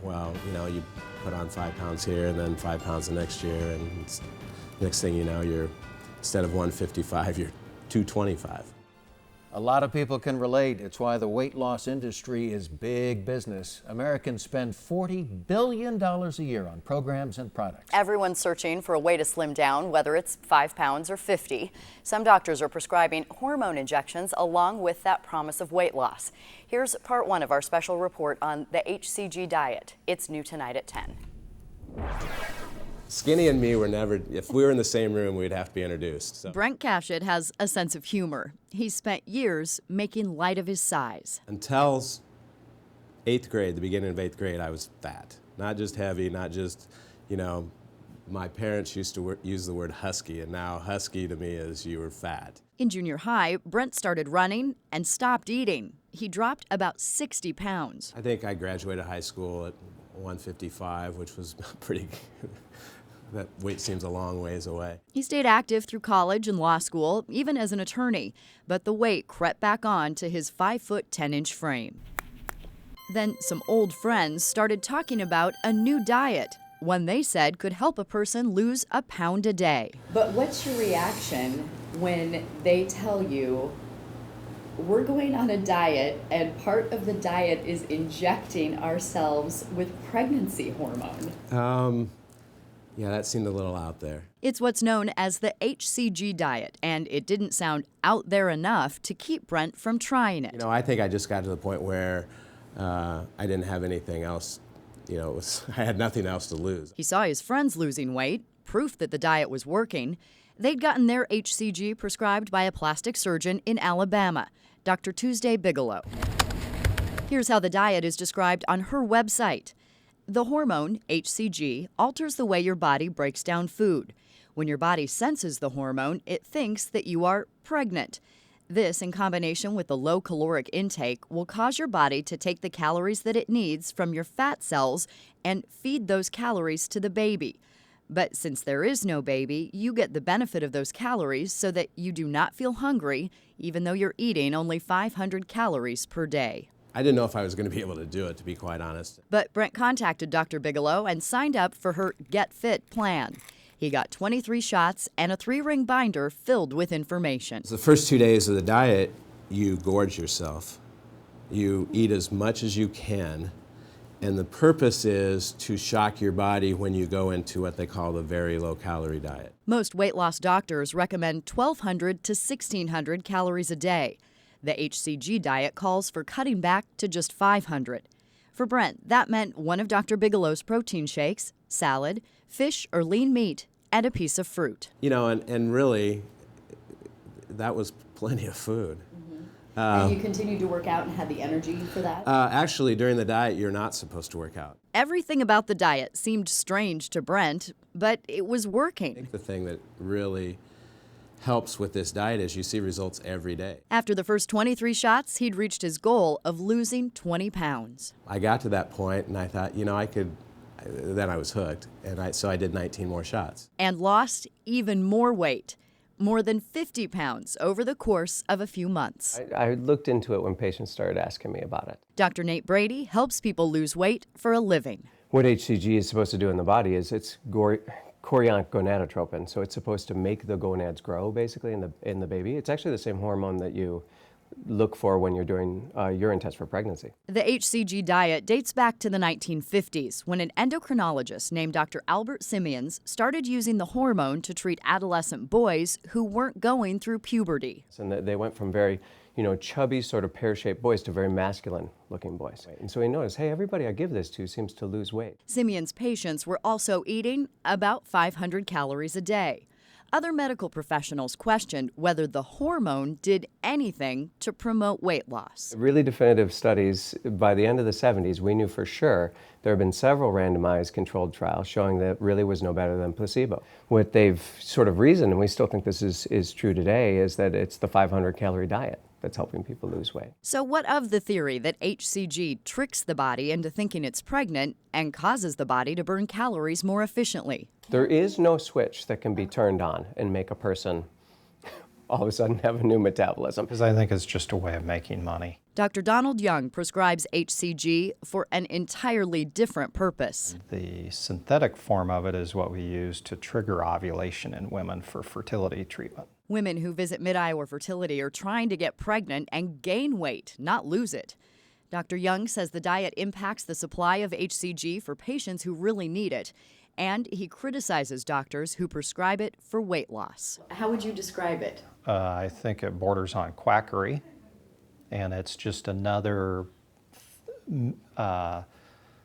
well, you put on 5 pounds here and then 5 pounds the next year, and next thing you know, you're, instead of 155, you're 225. A lot of people can relate. It's why the weight loss industry is big business. Americans spend $40 billion a year on programs and products. Everyone's searching for a way to slim down, whether it's 5 pounds or 50. Some doctors are prescribing hormone injections along with that promise of weight loss. Here's part 1 of our special report on the HCG diet. It's new tonight at 10. Skinny and me were never, if we were in the same room, we'd have to be introduced. So. Brent Cashett has a sense of humor. He's spent years making light of his size. Until 8th grade, the beginning of 8th grade, I was fat. Not just heavy, not just, my parents used to use the word husky, and now husky to me is you were fat. In junior high, Brent started running and stopped eating. He dropped about 60 pounds. I think I graduated high school at 155, which was pretty that weight seems a long ways away. He stayed active through college and law school, even as an attorney, but the weight crept back on to his 5'10" frame. Then some old friends started talking about a new diet, one they said could help a person lose a pound a day. But what's your reaction when they tell you, we're going on a diet and part of the diet is injecting ourselves with pregnancy hormone? Yeah, that seemed a little out there. It's what's known as the HCG diet, and it didn't sound out there enough to keep Brent from trying it. I think I just got to the point where I didn't have anything else. I had nothing else to lose. He saw his friends losing weight, proof that the diet was working. They'd gotten their HCG prescribed by a plastic surgeon in Alabama, Dr. Tuesday Bigelow. Here's how the diet is described on her website. The hormone, HCG, alters the way your body breaks down food. When your body senses the hormone, it thinks that you are pregnant. This, in combination with the low caloric intake, will cause your body to take the calories that it needs from your fat cells and feed those calories to the baby. But since there is no baby, you get the benefit of those calories so that you do not feel hungry, even though you're eating only 500 calories per day. I didn't know if I was going to be able to do it, to be quite honest. But Brent contacted Dr. Bigelow and signed up for her Get Fit plan. He got 23 shots and a 3-ring binder filled with information. The first 2 days of the diet, you gorge yourself. You eat as much as you can, and the purpose is to shock your body when you go into what they call the very low-calorie diet. Most weight loss doctors recommend 1,200 to 1,600 calories a day. The HCG diet calls for cutting back to just 500. For Brent, that meant one of Dr. Bigelow's protein shakes, salad, fish or lean meat, and a piece of fruit. And really, that was plenty of food. Mm-hmm. And you continued to work out and had the energy for that? Actually, during the diet, you're not supposed to work out. Everything about the diet seemed strange to Brent, but it was I working. think the thing that really helps with this diet is you see results every day. After the first 23 shots, he'd reached his goal of losing 20 pounds. I got to that point and I thought, I could, then I was hooked, and so I did 19 more shots. And lost even more weight, more than 50 pounds over the course of a few months. I looked into it when patients started asking me about it. Dr. Nate Brady helps people lose weight for a living. What HCG is supposed to do in the body is it's chorionic gonadotropin, so it's supposed to make the gonads grow, basically, in the baby. It's actually the same hormone that you look for when you're doing a urine test for pregnancy. The HCG diet dates back to the 1950s when an endocrinologist named Dr. Albert Simmons started using the hormone to treat adolescent boys who weren't going through puberty. And they went from very chubby, sort of pear-shaped boys to very masculine-looking boys. And so he noticed, hey, everybody I give this to seems to lose weight. Simeon's patients were also eating about 500 calories a day. Other medical professionals questioned whether the hormone did anything to promote weight loss. Really definitive studies, by the end of the 70s, we knew for sure there have been several randomized controlled trials showing that it really was no better than placebo. What they've sort of reasoned, and we still think this is true today, is that it's the 500-calorie diet that's helping people lose weight. So what of the theory that HCG tricks the body into thinking it's pregnant and causes the body to burn calories more efficiently? There is no switch that can be turned on and make a person all of a sudden have a new metabolism. Because I think it's just a way of making money. Dr. Donald Young prescribes HCG for an entirely different purpose. The synthetic form of it is what we use to trigger ovulation in women for fertility treatment. Women who visit Mid-Iowa Fertility are trying to get pregnant and gain weight, not lose it. Dr. Young says the diet impacts the supply of HCG for patients who really need it, and he criticizes doctors who prescribe it for weight loss. How would you describe it? I think it borders on quackery, and it's just another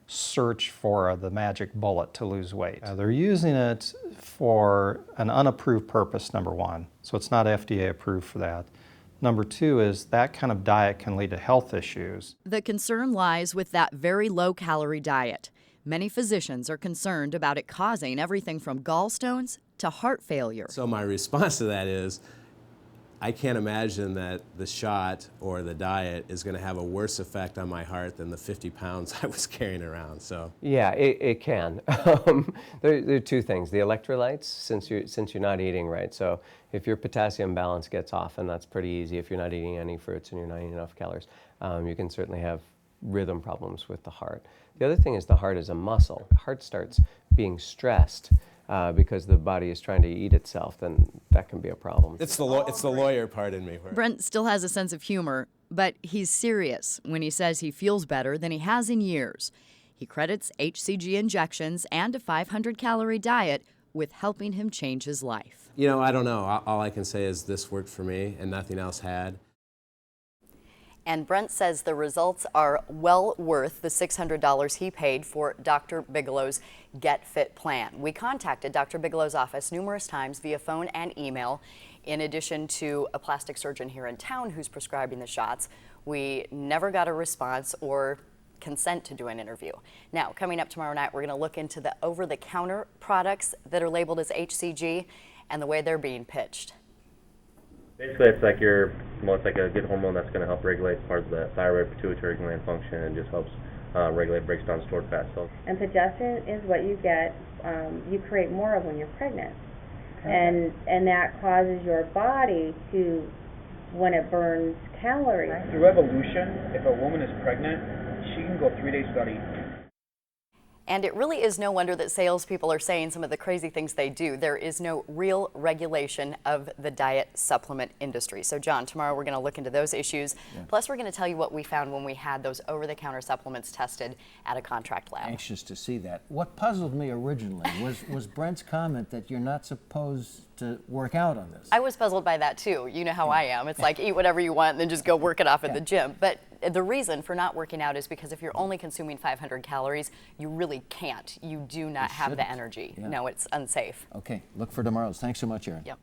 search for the magic bullet to lose weight. They're using it for an unapproved purpose, number one, so it's not FDA approved for that. Number two is that kind of diet can lead to health issues. The concern lies with that very low-calorie diet. Many physicians are concerned about it causing everything from gallstones to heart failure. So my response to that is, I can't imagine that the shot or the diet is going to have a worse effect on my heart than the 50 pounds I was carrying around. So Yeah, it can. There are two things. The electrolytes, since you're not eating right. So if your potassium balance gets off, and that's pretty easy if you're not eating any fruits and you're not eating enough calories, you can certainly have rhythm problems with the heart. The other thing is the heart is a muscle. The heart starts being stressed because the body is trying to eat itself, then that can be a problem. it's the lawyer part in me. Brent still has a sense of humor, but he's serious when he says he feels better than he has in years. He credits HCG injections and a 500-calorie diet with helping him change his life. You know, I don't know. All I can say is this worked for me and nothing else had. And Brent says the results are well worth the $600 he paid for Dr. Bigelow's Get Fit plan. We contacted Dr. Bigelow's office numerous times via phone and email. In addition to a plastic surgeon here in town who's prescribing the shots, we never got a response or consent to do an interview. Now, coming up tomorrow night, we're going to look into the over-the-counter products that are labeled as HCG and the way they're being pitched. Basically, it's like it's like a good hormone that's going to help regulate parts of the thyroid, pituitary gland function, and just helps regulate, breaks down stored fat cells. And progesterone is what you get, you create more of when you're pregnant. Okay. And that causes your body to, when it burns calories. Through evolution, if a woman is pregnant, she can go 3 days without eating. And it really is no wonder that salespeople are saying some of the crazy things they do. There is no real regulation of the diet supplement industry. So, John, tomorrow we're going to look into those issues. Yeah. Plus, we're going to tell you what we found when we had those over-the-counter supplements tested at a contract lab. Anxious to see that. What puzzled me originally was Brent's comment that you're not supposed to work out on this. I was puzzled by that, too. You know how I am. It's like eat whatever you want and then just go work it off at the gym. But the reason for not working out is because if you're only consuming 500 calories, you really can't. You do not have the energy. Yeah. No, it's unsafe. Okay, look for tomorrow's. Thanks so much, Erin. Yep.